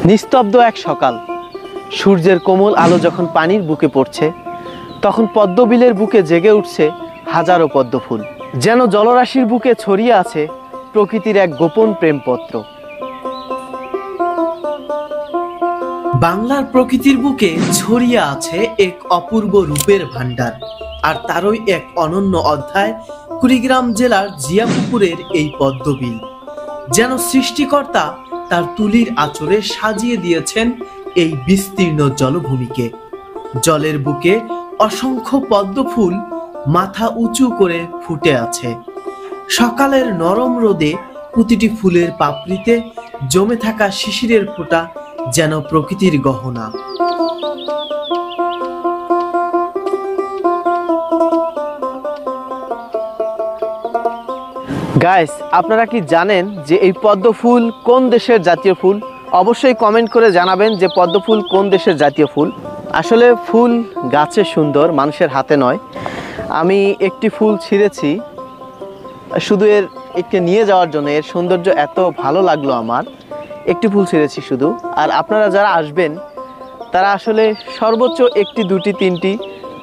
নিস্তব্ধ এক সকাল, সূর্যের কোমল আলো যখন পানির বুকে পড়ছে, তখন পদ্মবিলের বুকে জেগে উঠছে হাজারো পদ্মফুল। যেন জলরাশির বুকে ছড়িয়ে আছে প্রকৃতির এক গোপন প্রেমপত্র। বাংলার প্রকৃতির বুকে ছড়িয়ে আছে এক অপূর্ব রূপের ভান্ডার, আর তারই এক অনন্য অধ্যায় কুড়িগ্রাম জেলার জিয়াপুকুরের এই পদ্মবিল। যেন সৃষ্টিকর্তা তার তুলির আঁচড়ে সাজিয়ে দিয়েছেন এই বিস্তীর্ণ জলভূমিকে। জলের বুকে অসংখ্য পদ্মফুল মাথা উঁচু করে ফুটে আছে। সকালের নরম রোদে প্রতিটি ফুলের পাপড়িতে জমে থাকা শিশিরের ফোঁটা যেন প্রকৃতির গহনা। গাইস, আপনারা কি জানেন যে এই পদ্ম ফুল কোন দেশের জাতীয় ফুল? অবশ্যই কমেন্ট করে জানাবেন যে পদ্ম ফুল কোন দেশের জাতীয় ফুল। আসলে ফুল গাছে সুন্দর, মানুষের হাতে নয়। আমি একটি ফুল ছিঁড়েছি শুধু এর একটি নিয়ে যাওয়ার জন্য। এর সৌন্দর্য এত ভালো লাগলো আমার, একটি ফুল ছিঁড়েছি শুধু। আর আপনারা যারা আসবেন তারা আসলে সর্বোচ্চ একটি, দুটি, তিনটি,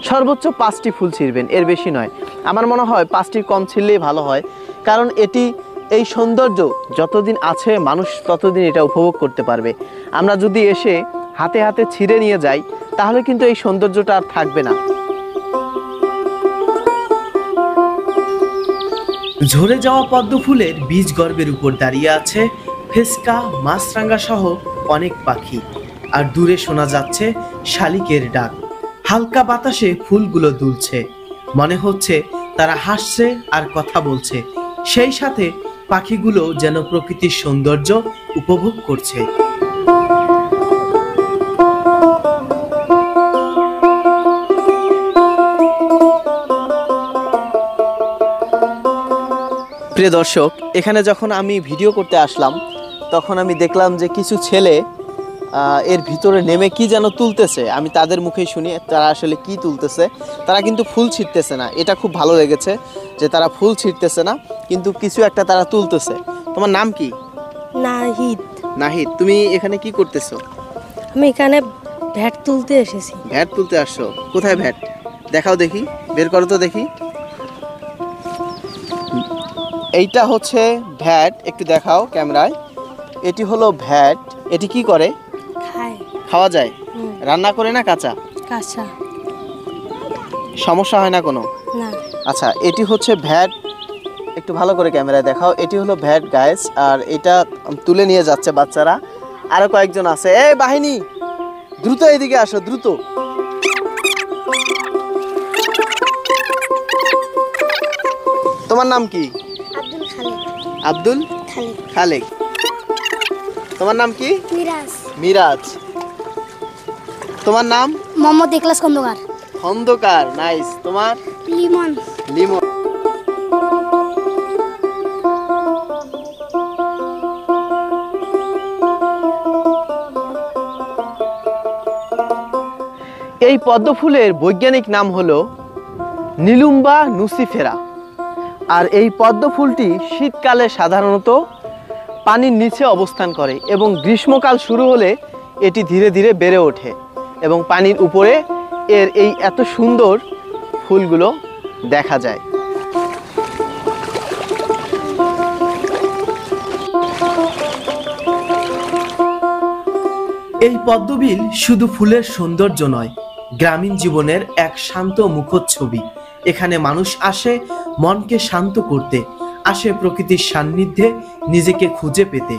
সর্বোচ্চ 5টি ফুল ছিঁড়বেন, এর বেশি নয়। আমার মনে হয় 5টির কম ছিঁড়লেই ভালো হয়, কারণ এই সৌন্দর্য যতদিন আছে মানুষ ততদিন এটা উপভোগ করতে পারবে। আমরা যদি এসে হাতে হাতে ছিঁড়ে নিয়ে যাই তাহলে কিন্তু এই সৌন্দর্যটা আর থাকবে না। ঝরে যাওয়া পদ্ম ফুলের বীজ গর্ভের উপর দাঁড়িয়ে আছে ফেসকা, মাছরাঙা সহ অনেক পাখি। আর দূরে শোনা যাচ্ছে শালিকের ডাক। হালকা বাতাসে ফুলগুলো দুলছে, মনে হচ্ছে তারা হাসছে আর কথা বলছে। সেই সাথে পাখিগুলো যেন প্রকৃতির সৌন্দর্য উপভোগ করছে। প্রিয় দর্শক, এখানে যখন আমি ভিডিও করতে আসলাম তখন আমি দেখলাম যে কিছু ছেলে এর ভিতরে নেমে কি যেন তুলতেছে। আমি তাদের মুখেই শুনি তারা আসলে কি তুলতেছে। তারা কিন্তু ফুল ছিঁড়তেছে না, এটা খুব ভালো লেগেছে যে তারা ফুল ছিঁড়তেছে না, কিন্তু কিছু একটা তারা তুলতেছে। তোমার নাম কি? নাহিদ। নাহিদ, তুমি এখানে কি করতেছো? আমি এখানে ভ্যাট তুলতে এসেছি। ভ্যাট তুলতে আসছো? কোথায় ভ্যাট? দেখাও দেখি, বের করো তো দেখি। এইটা হচ্ছে ভ্যাট, একটু দেখাও ক্যামেরায়। এটি হলো ভ্যাট। এটি কি করে? খাওয়া যায়? রান্না করে না কাঁচা? কাঁচা। সমস্যা হয় না কোনো? না। আচ্ছা, এটি হচ্ছে ভ্যাট। একটু ভালো করে ক্যামেরায় দেখাও। এটি হলো ভ্যাট গাইস, আর এটা তুলে নিয়ে যাচ্ছে বাচ্চারা। আরো কয়েকজন আছে। এই বাহিনী, দ্রুত এদিকে আসো, দ্রুত। তোমার নাম কি? আব্দুল খালেক। আব্দুল খালেক। খালেক। তোমার নাম কি? মিরাজ। মিরাজ। তোমার নাম? মোহাম্মদ ইখলাস খন্দকার। খন্দকার, নাইস। তোমার? লিমন। লিমন। এই পদ্ম ফুলের বৈজ্ঞানিক নাম হলো নিলুম্বা নুসিফেরা। আর এই পদ্ম ফুলটি শীতকালে সাধারণত পানির নিচে অবস্থান করে এবং গ্রীষ্মকাল শুরু হলে এটি ধীরে ধীরে বেড়ে ওঠে এবং পানির উপরে এর এই এত সুন্দর ফুলগুলো দেখা যায়। এই পদ্মবিল শুধু ফুলের সৌন্দর্য নয়, গ্রামীণ জীবনের এক শান্ত মুখচ্ছবি। এখানে মানুষ আসে মনকে শান্ত করতে, আসে প্রকৃতির সান্নিধ্যে নিজেকে খুঁজে পেতে।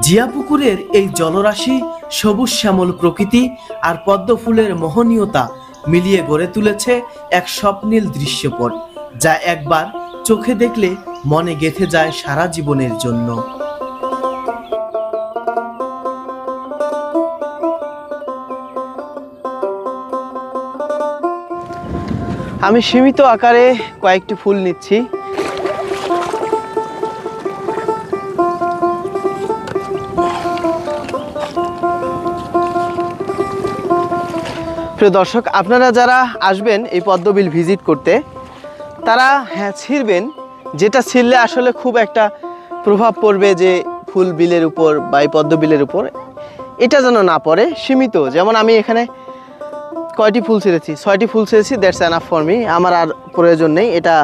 জিয়াপুকুরের এই জলরাশি, সবুজ শ্যামল প্রকৃতি আর পদ্ম ফুলের মোহনীয়তা মিলিয়ে গড়ে তুলেছে এক স্বপ্নীল দৃশ্যপট, যা একবার চোখে দেখলে মনে গেঁথে যায় সারা জীবনের জন্য। আমি সীমিত আকারে কয়েকটি ফুল নিচ্ছি। প্রিয় দর্শক, আপনারা যারা আসবেন এই পদ্মবিল ভিজিট করতে, তারা ছিঁড়বেন, যেটা ছিঁড়লে আসলে খুব একটা প্রভাব পড়বে যে ফুল বিলের উপর বা এই পদ্মবিলের উপর, এটা যেন না পড়ে। সীমিত, যেমন আমি এখানে কয়টি ফুল ছিঁড়েছি, 6টি ফুল ছিঁড়েছি, দ্যাটস এনাফ ফর মি। আমার আর প্রয়োজন নেই, এটা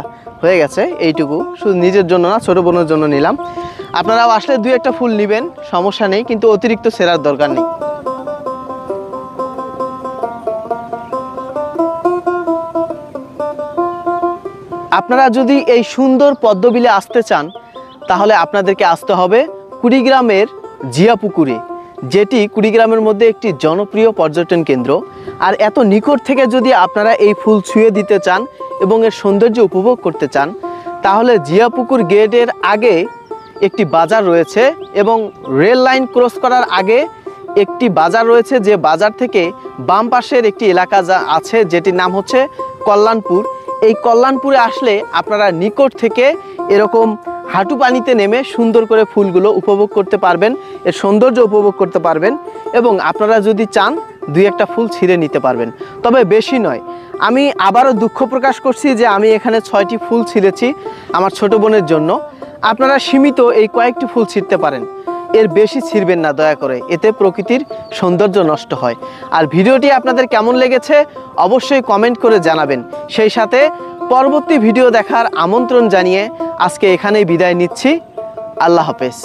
হয়ে গেছে এইটুকু। শুধু নিজের জন্য না, ছোটো বোনের জন্য নিলাম। আপনারাও আসলে 2-1টা ফুল নেবেন, সমস্যা নেই, কিন্তু অতিরিক্ত ছেঁড়ার দরকার নেই। আপনারা যদি এই সুন্দর পদ্মবিলে আসতে চান, তাহলে আপনাদেরকে আসতে হবে কুড়িগ্রামের জিয়াপুকুরে, যেটি কুড়িগ্রামের মধ্যে একটি জনপ্রিয় পর্যটন কেন্দ্র। আর এত নিকট থেকে যদি আপনারা এই ফুল ছুঁয়ে দিতে চান এবং এর সৌন্দর্য উপভোগ করতে চান, তাহলে জিয়াপুকুর গেটের আগে একটি বাজার রয়েছে এবং রেল লাইন ক্রস করার আগে একটি বাজার রয়েছে, যে বাজার থেকে বাম পাশের একটি এলাকা যা আছে, যেটির নাম হচ্ছে কল্যাণপুর। এই কল্যাণপুরে আসলে আপনারা নিকট থেকে এরকম হাঁটু পানিতে নেমে সুন্দর করে ফুলগুলো উপভোগ করতে পারবেন, এর সৌন্দর্য উপভোগ করতে পারবেন, এবং আপনারা যদি চান 2-1টা ফুল ছিঁড়ে নিতে পারবেন, তবে বেশি নয়। আমি আবারও দুঃখ প্রকাশ করছি যে আমি এখানে 6টি ফুল ছিঁড়েছি আমার ছোট বোনের জন্য। আপনারা সীমিত এই কয়েকটি ফুল ছিঁড়তে পারেন, এর বেশি ছিঁড়বেন না দয়া করে, এতে প্রকৃতির সৌন্দর্য নষ্ট হয়। আর ভিডিওটি আপনাদের কেমন লেগেছে অবশ্যই কমেন্ট করে জানাবেন। সেই সাথে পরবর্তী ভিডিও দেখার আমন্ত্রণ জানিয়ে আজকে এখানেই বিদায় নিচ্ছি। আল্লাহ হাফেজ।